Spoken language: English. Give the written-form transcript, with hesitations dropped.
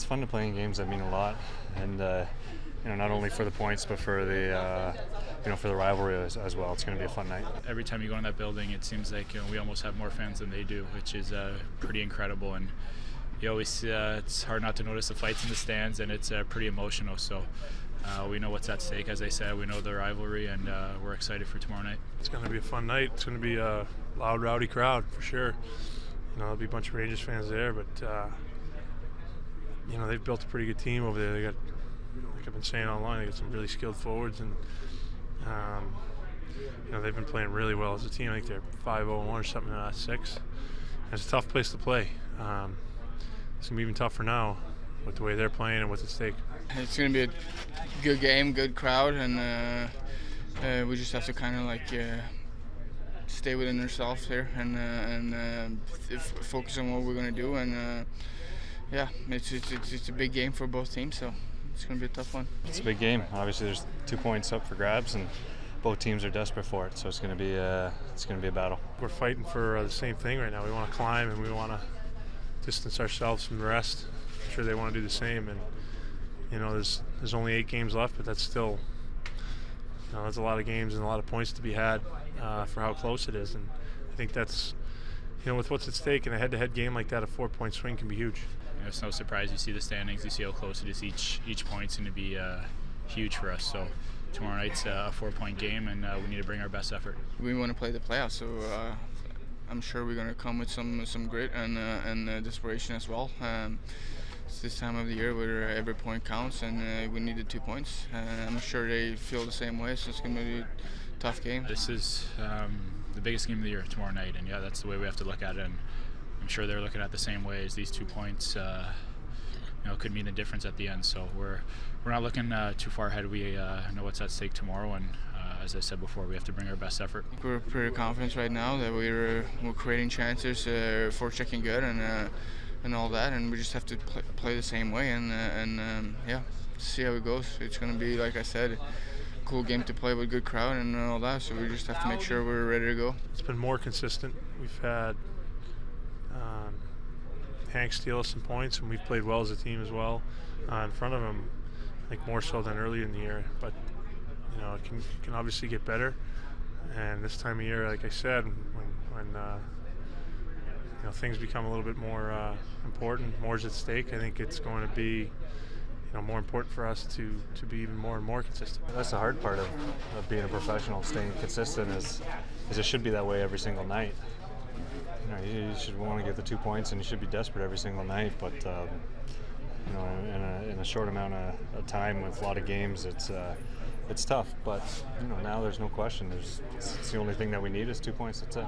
fun to play in games that mean a lot, and not only for the points but for the for the rivalry as well. It's going to be a fun night. Every time you go in that building, it seems like we almost have more fans than they do, which is pretty incredible. And you always it's hard not to notice the fights in the stands, and it's pretty emotional. So we know what's at stake. As I said, we know the rivalry, and we're excited for tomorrow night. It's going to be a fun night. It's going to be a loud, rowdy crowd for sure. There'll be a bunch of Rangers fans there, but they've built a pretty good team over there. They got, like I've been saying all along, they got some really skilled forwards, and they've been playing really well as a team. I think they're 5-0-1 or something in the last 6. And it's a tough place to play. It's gonna be even tougher now with the way they're playing and what's at stake. It's gonna be a good game, good crowd, and we just have to kind of stay within ourselves here and focus on what we're gonna do. And it's a big game for both teams, so it's gonna be a tough one. It's a big game. Obviously, there's 2 points up for grabs, and both teams are desperate for it. So it's gonna be a battle. We're fighting for the same thing right now. We want to climb, and we want to distance ourselves from the rest. I'm sure they want to do the same. And there's only 8 games left, but that's still that's a lot of games and a lot of points to be had for how close it is. And I think that's with what's at stake in a head-to-head game like that, a 4-point swing can be huge. It's no surprise. You see the standings, you see how close it is. Each point's going to be huge for us. So tomorrow night's a 4-point game, and we need to bring our best effort. We want to play the playoffs, so I'm sure we're going to come with some grit and desperation as well. It's this time of the year where every point counts, and we needed 2 points. I'm sure they feel the same way, so it's going to be a tough game. This is the biggest game of the year tomorrow night, and that's the way we have to look at it. And I'm sure they're looking at it the same way. As these 2 points could mean a difference at the end. So we're not looking too far ahead. We know what's at stake tomorrow, and as I said before, we have to bring our best effort. We're pretty confident right now that we're creating chances, for checking good, and all that, and we just have to play the same way and see how it goes. It's going to be, like I said, a cool game to play with a good crowd and all that, so we just have to make sure we're ready to go. It's been more consistent. We've had Hank steal us some points, and we've played well as a team as well in front of him, I think more so than earlier in the year. But it can obviously get better, and this time of year, like I said, when things become a little bit more important, more is at stake, I think it's going to be more important for us to be even more and more consistent. That's the hard part of being a professional. Staying consistent is it should be that way every single night. You should want to get the 2 points, and you should be desperate every single night. But in a short amount of time with a lot of games, it's tough. But now there's no question. It's the only thing that we need is 2 points. That's it.